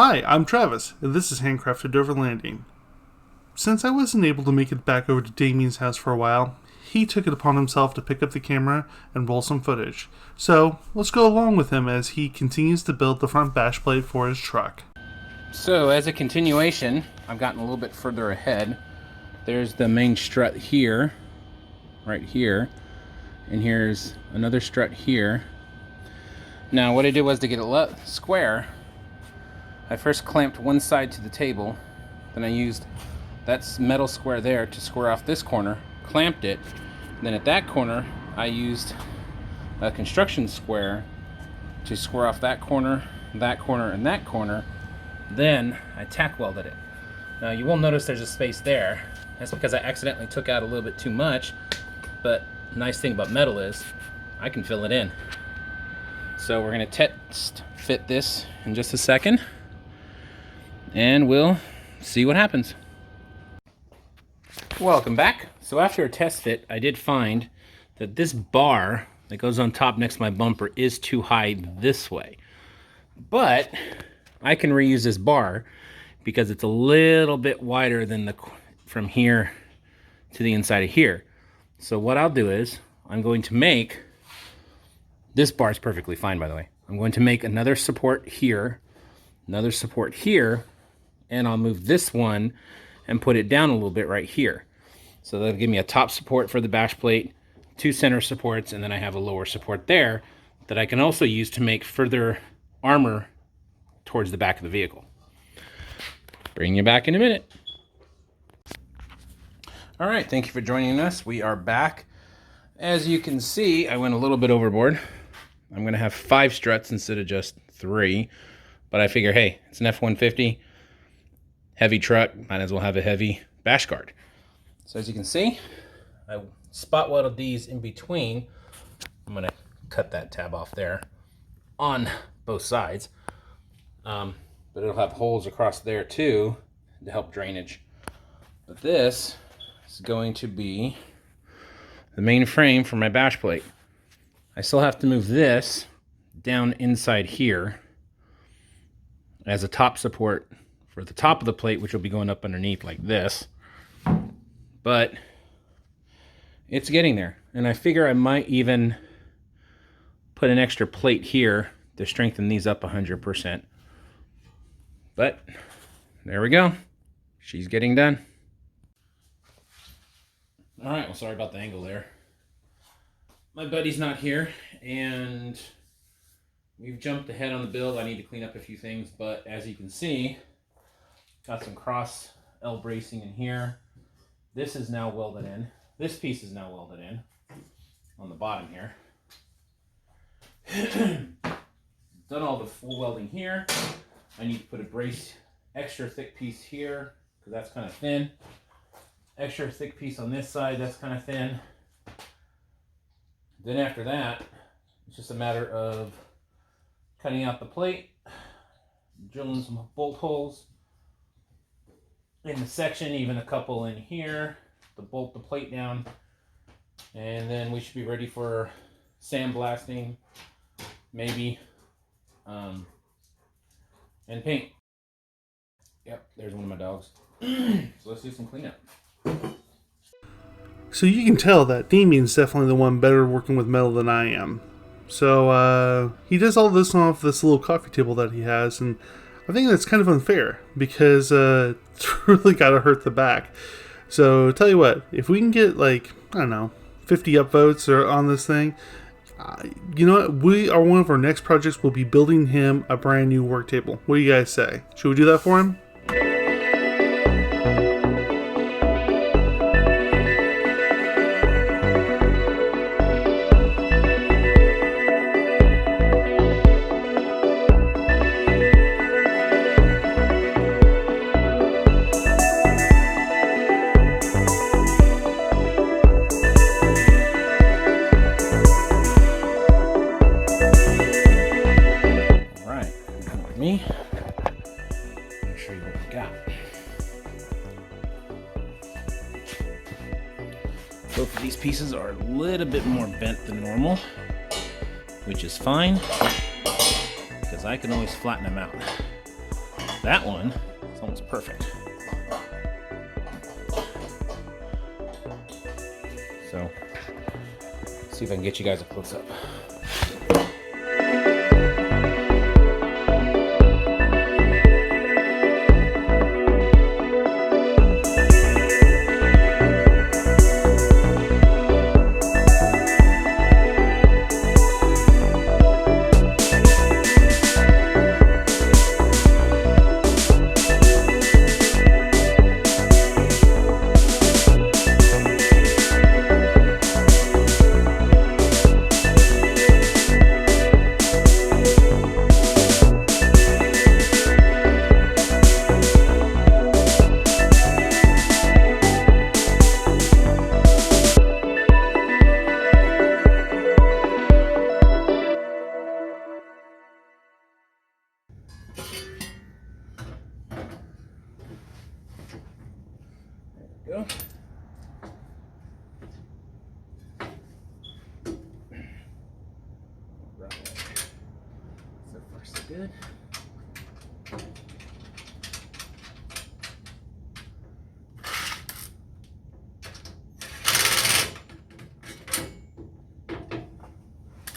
Hi, I'm Travis, and this is Handcrafted Dover Landing. Since I wasn't able to make it back over to Damien's house for a while, he took it upon himself to pick up the camera and roll some footage. So, let's go along with him as he continues to build the front bash plate for his truck. So, as a continuation, I've gotten a little bit further ahead. There's the main strut here, right here, and here's another strut here. Now, what I did was to get it square, I first clamped one side to the table, then I used that metal square there to square off this corner, clamped it, and then at that corner I used a construction square to square off that corner, and that corner. Then I tack welded it. Now you will notice there's a space there. That's because I accidentally took out a little bit too much, but the nice thing about metal is I can fill it in. So we're gonna test fit this in just a second, and we'll see what happens. Welcome back. So after a test fit, I did find that this bar that goes on top next to my bumper is too high this way. But I can reuse this bar because it's a little bit wider than from here to the inside of here. So what I'll do is I'm going to make, this bar is perfectly fine by the way. I'm going to make another support here, and I'll move this one and put it down a little bit right here. So that'll give me a top support for the bash plate, two center supports, and then I have a lower support there that I can also use to make further armor towards the back of the vehicle. Bring you back in a minute. All right, thank you for joining us. We are back. As you can see, I went a little bit overboard. I'm gonna have 5 struts instead of just 3, but I figure, hey, it's an F-150, heavy truck, might as well have a heavy bash guard. So as you can see, I spot welded these in between. I'm gonna cut that tab off there on both sides, but it'll have holes across there too to help drainage. But this is going to be the main frame for my bash plate. I still have to move this down inside here as a top support for the top of the plate, which will be going up underneath like this. But it's getting there. And I figure I might even put an extra plate here to strengthen these up 100%. But there we go. She's getting done. All right, well, sorry about the angle there. My buddy's not here, and we've jumped ahead on the build. I need to clean up a few things, but as you can see, got some cross L bracing in here. This is now welded in. This piece is now welded in on the bottom here. Done all the full welding here. I need to put a brace, extra thick piece here, because that's kind of thin. Extra thick piece on this side, that's kind of thin. Then after that, it's just a matter of cutting out the plate, drilling some bolt holes in the section, even a couple in here to bolt the plate down, and then we should be ready for sandblasting, maybe, and paint. Yep, there's one of my dogs. So let's do some cleanup. So you can tell that Damien's definitely the one better working with metal than I am. So he does all this off this little coffee table that he has, and I think that's kind of unfair because it's really got to hurt the back. So tell you what, if we can get like, I don't know, 50 upvotes or on this thing, you know what, one of our next projects will be building him a brand new work table. What do you guys say? Should we do that for him? Me, I'll show you what we got. Both of these pieces are a little bit more bent than normal, which is fine because I can always flatten them out. That one is almost perfect. So, let's see if I can get you guys a close-up. Go. Right. So far, so good.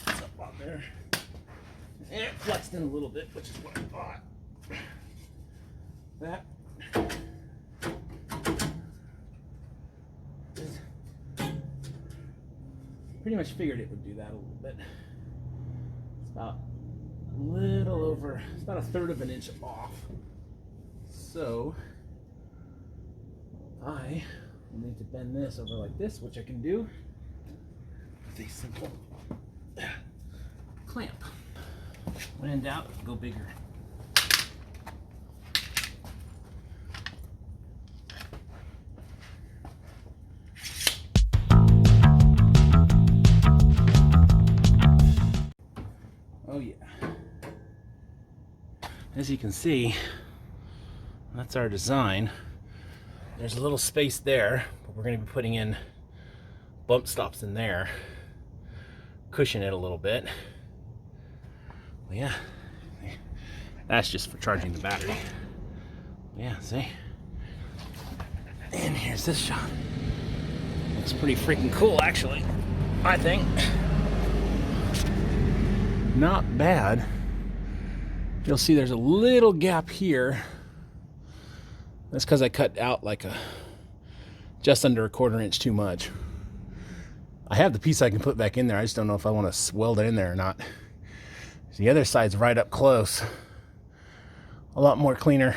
It's up on there. And it flexed in a little bit, which is what I thought. That. Pretty much figured it would do that a little bit. It's about a little over, it's about 1/3 of an inch off. So I will need to bend this over like this, which I can do with a simple clamp. When in doubt, go bigger. Oh yeah. As you can see, that's our design. There's a little space there, but we're going to be putting in bump stops in there, cushion it a little bit. Well, yeah, that's just for charging the battery. Yeah, see? And here's this shot. Looks pretty freaking cool, actually, I think. Not bad. You'll see there's a little gap here. That's because I cut out like just under 1/4 inch too much. I have the piece I can put back in there. I just don't know if I want to weld it in there or not. The other side's right up close. A lot more cleaner.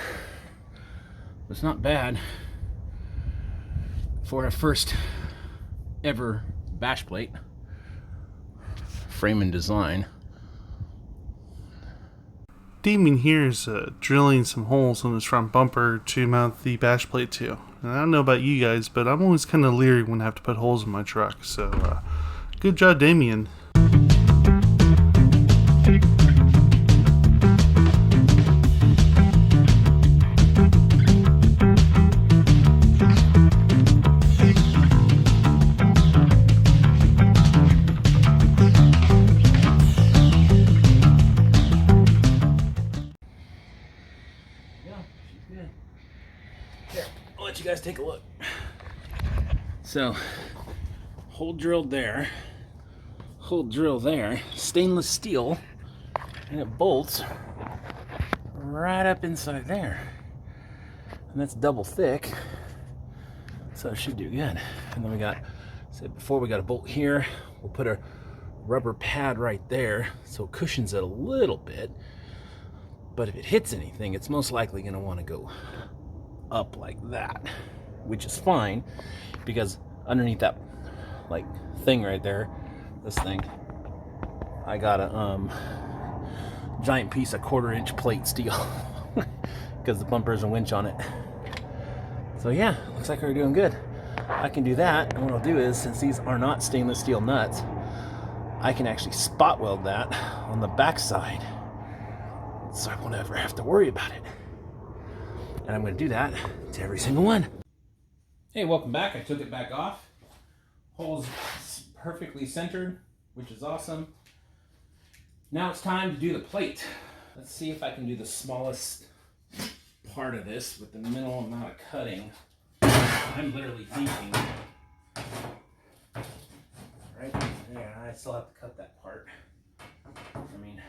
It's not bad for a first ever bash plate frame and design. Damien here is drilling some holes in his front bumper to mount the bash plate to. And I don't know about you guys, but I'm always kind of leery when I have to put holes in my truck. So, good job, Damien. You guys take a look. So, hole drilled there, hole drill there, stainless steel, and it bolts right up inside there. And that's double thick, so it should do good. And then we got, said before, we got a bolt here. We'll put a rubber pad right there so it cushions it a little bit. But if it hits anything, it's most likely going to want to go up like that, which is fine because underneath that like thing right there, this thing, I got a giant piece of 1/4 inch plate steel because the bumper has a winch on it. So yeah, looks like we're doing good. I can do that, and what I'll do is, since these are not stainless steel nuts, I can actually spot weld that on the back side so I won't ever have to worry about it. And I'm going to do that to every single one. Hey, welcome back. I took it back off. Hole's perfectly centered, which is awesome. Now it's time to do the plate. Let's see if I can do the smallest part of this with the minimal amount of cutting, I'm literally thinking, right there, I still have to cut that part. I mean,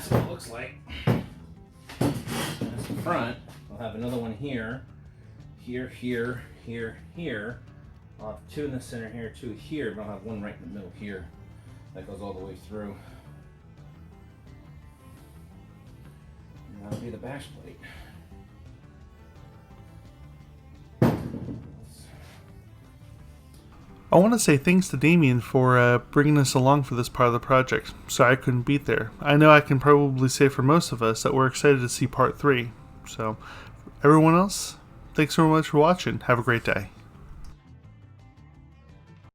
that's what it looks like. That's the front. I'll have another one here, here, here, here, here. I'll have two in the center here, two here, but I'll have one right in the middle here. That goes all the way through. And that'll be the bash plate. I want to say thanks to Damien for bringing us along for this part of the project. Sorry I couldn't be there. I know I can probably say for most of us that we're excited to see part 3. So, everyone else, thanks so much for watching. Have a great day.